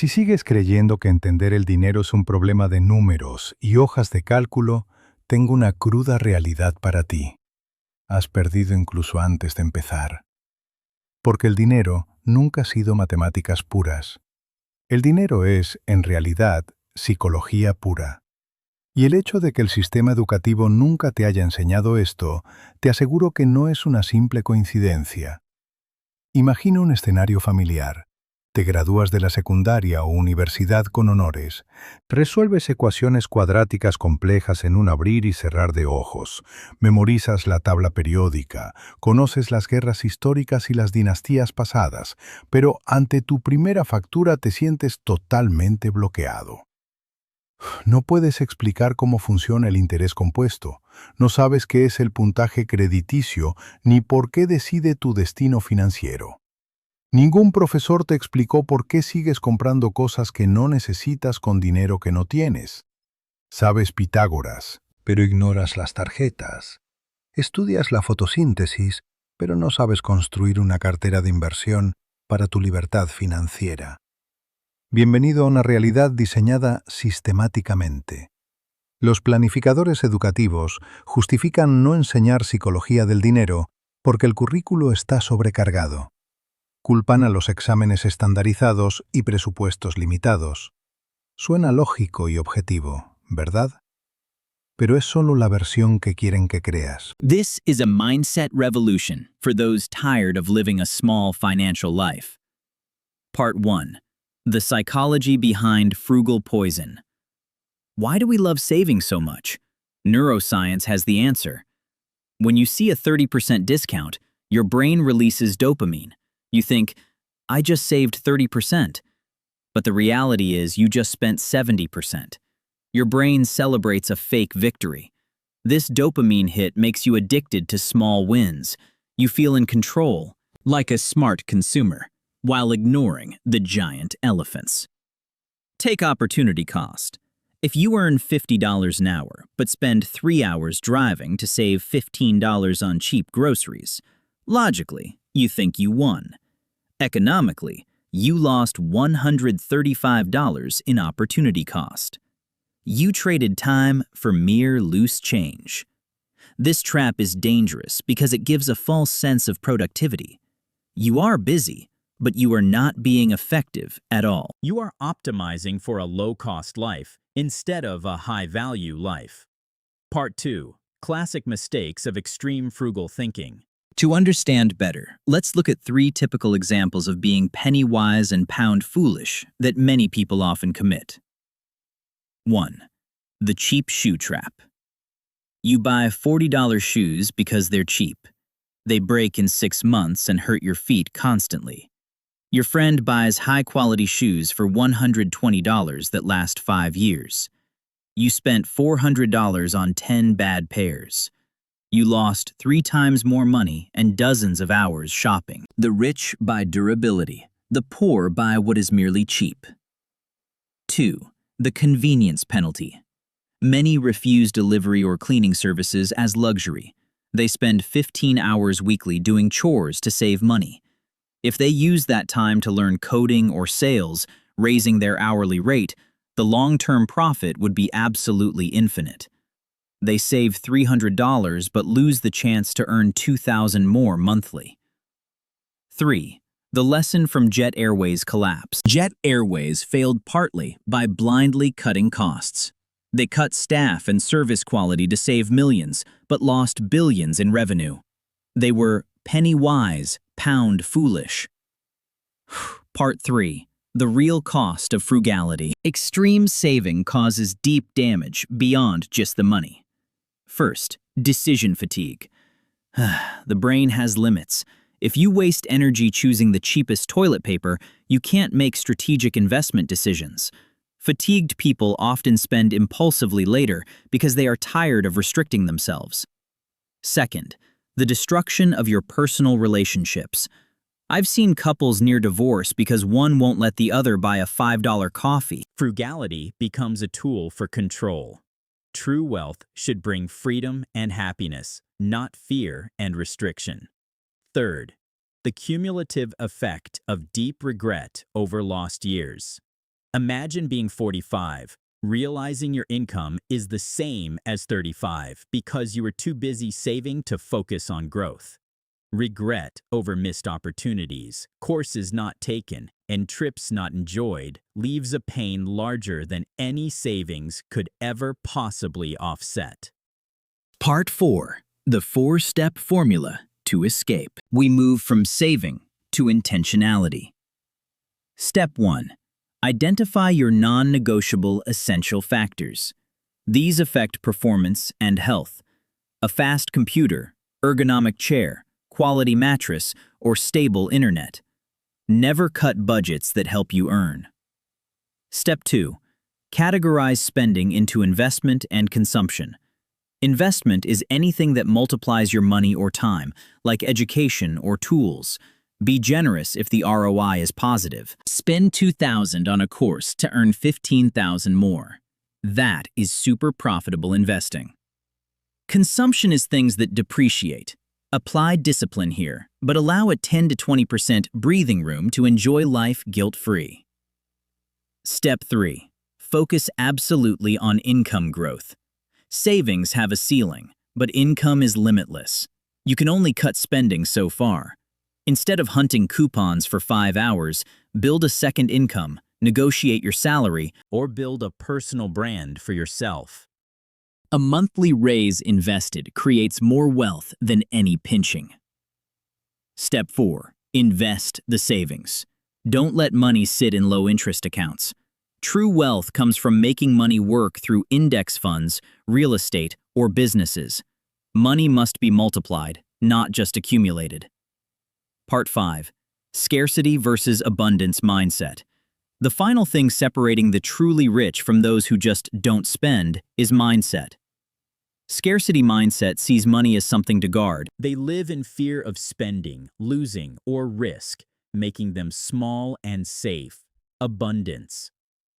Si sigues creyendo que entender el dinero es un problema de números y hojas de cálculo, tengo una cruda realidad para ti. Has perdido incluso antes de empezar. Porque el dinero nunca ha sido matemáticas puras. El dinero es, en realidad, psicología pura. Y el hecho de que el sistema educativo nunca te haya enseñado esto, te aseguro que no es una simple coincidencia. Imagina un escenario familiar. Te gradúas de la secundaria o universidad con honores. Resuelves ecuaciones cuadráticas complejas en un abrir y cerrar de ojos. Memorizas la tabla periódica. Conoces las guerras históricas y las dinastías pasadas. Pero ante tu primera factura te sientes totalmente bloqueado. No puedes explicar cómo funciona el interés compuesto. No sabes qué es el puntaje crediticio ni por qué decide tu destino financiero. Ningún profesor te explicó por qué sigues comprando cosas que no necesitas con dinero que no tienes. Sabes Pitágoras, pero ignoras las tarjetas. Estudias la fotosíntesis, pero no sabes construir una cartera de inversión para tu libertad financiera. Bienvenido a una realidad diseñada sistemáticamente. Los planificadores educativos justifican no enseñar psicología del dinero porque el currículo está sobrecargado. Culpan a los exámenes estandarizados y presupuestos limitados. Suena lógico y objetivo, ¿verdad? Pero es solo la versión que quieren que creas. This is a mindset revolution for those tired of living a small financial life. Part 1. The psychology behind frugal poison. Why do we love saving so much? Neuroscience has the answer. When you see a 30% discount, your brain releases dopamine. You think, I just saved 30%. But the reality is you just spent 70%. Your brain celebrates a fake victory. This dopamine hit makes you addicted to small wins. You feel in control, like a smart consumer, while ignoring the giant elephants. Take opportunity cost. If you earn $50 an hour, but spend 3 hours driving to save $15 on cheap groceries, logically, you think you won. Economically, you lost $135 in opportunity cost. You traded time for mere loose change. This trap is dangerous because it gives a false sense of productivity. You are busy, but you are not being effective at all. You are optimizing for a low-cost life instead of a high-value life. Part 2. Classic mistakes of extreme frugal thinking. To understand better, let's look at 3 typical examples of being penny-wise and pound-foolish that many people often commit. 1. The cheap shoe trap. You buy $40 shoes because they're cheap. They break in 6 months and hurt your feet constantly. Your friend buys high-quality shoes for $120 that last 5 years. You spent $400 on 10 bad pairs. You lost 3 times more money and dozens of hours shopping. The rich buy durability. The poor buy what is merely cheap. 2. The convenience penalty. Many refuse delivery or cleaning services as luxury. They spend 15 hours weekly doing chores to save money. If they use that time to learn coding or sales, raising their hourly rate, the long-term profit would be absolutely infinite. They save $300 but lose the chance to earn $2,000 more monthly. 3. The lesson from Jet Airways' collapse. Jet Airways failed partly by blindly cutting costs. They cut staff and service quality to save millions, but lost billions in revenue. They were penny-wise, pound-foolish. Part 3. The real cost of frugality. Extreme saving causes deep damage beyond just the money. First, decision fatigue. The brain has limits. If you waste energy choosing the cheapest toilet paper, you can't make strategic investment decisions. Fatigued people often spend impulsively later because they are tired of restricting themselves. Second, the destruction of your personal relationships. I've seen couples near divorce because one won't let the other buy a $5 coffee. Frugality becomes a tool for control. True wealth should bring freedom and happiness, not fear and restriction. Third, the cumulative effect of deep regret over lost years. Imagine being 45, realizing your income is the same as 35 because you were too busy saving to focus on growth. Regret over missed opportunities, courses not taken, and trips not enjoyed leaves a pain larger than any savings could ever possibly offset. Part 4. The 4-step formula to escape. We move from saving to intentionality. Step 1. Identify your non-negotiable essential factors. These affect performance and health. A fast computer, ergonomic chair, quality mattress, or stable internet. Never cut budgets that help you earn. Step 2. Categorize spending into investment and consumption. Investment is anything that multiplies your money or time, like education or tools. Be generous if the ROI is positive. Spend $2,000 on a course to earn $15,000 more. That is super profitable investing. Consumption is things that depreciate. Apply discipline here, but allow a 10 to 20% breathing room to enjoy life guilt-free. Step 3. Focus absolutely on income growth. Savings have a ceiling, but income is limitless. You can only cut spending so far. Instead of hunting coupons for 5 hours, build a second income, negotiate your salary, or build a personal brand for yourself. A monthly raise invested creates more wealth than any pinching. Step 4. Invest the savings. Don't let money sit in low-interest accounts. True wealth comes from making money work through index funds, real estate, or businesses. Money must be multiplied, not just accumulated. Part 5. Scarcity versus abundance mindset. The final thing separating the truly rich from those who just don't spend is mindset. Scarcity mindset sees money as something to guard. They live in fear of spending, losing, or risk, making them small and safe. Abundance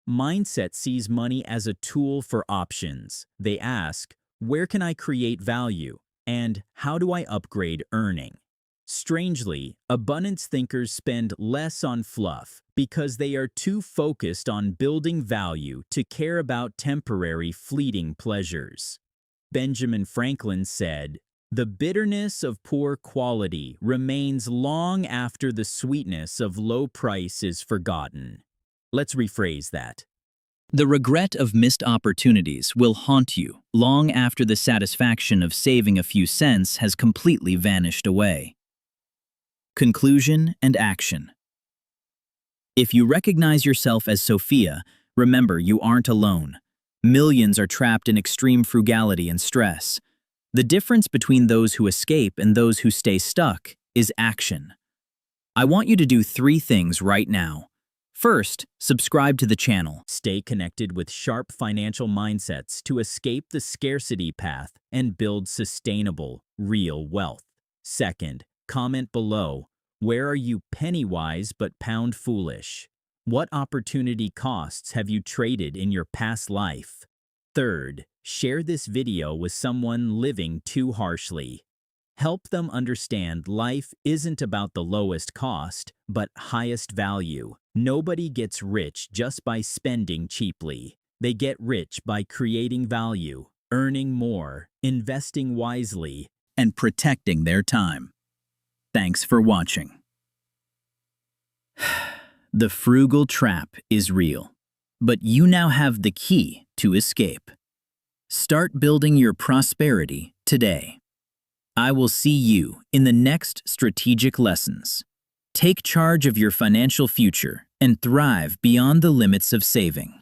mindset sees money as a tool for options. They ask, where can I create value? And how do I upgrade earning? Strangely, abundance thinkers spend less on fluff because they are too focused on building value to care about temporary, fleeting pleasures. Benjamin Franklin said, "The bitterness of poor quality remains long after the sweetness of low price is forgotten." Let's rephrase that. The regret of missed opportunities will haunt you long after the satisfaction of saving a few cents has completely vanished away. Conclusion and action. If you recognize yourself as Sophia, remember you aren't alone. Millions are trapped in extreme frugality and stress. The difference between those who escape and those who stay stuck is action. I want you to do 3 things right now. First, subscribe to the channel. Stay connected with sharp financial mindsets to escape the scarcity path and build sustainable, real wealth. Second, comment below, where are you penny wise but pound foolish? What opportunity costs have you traded in your past life? Third, share this video with someone living too harshly. Help them understand life isn't about the lowest cost, but highest value. Nobody gets rich just by spending cheaply. They get rich by creating value, earning more, investing wisely, and protecting their time. Thanks for watching. The frugal trap is real, but you now have the key to escape. Start building your prosperity today. I will see you in the next strategic lessons. Take charge of your financial future and thrive beyond the limits of saving.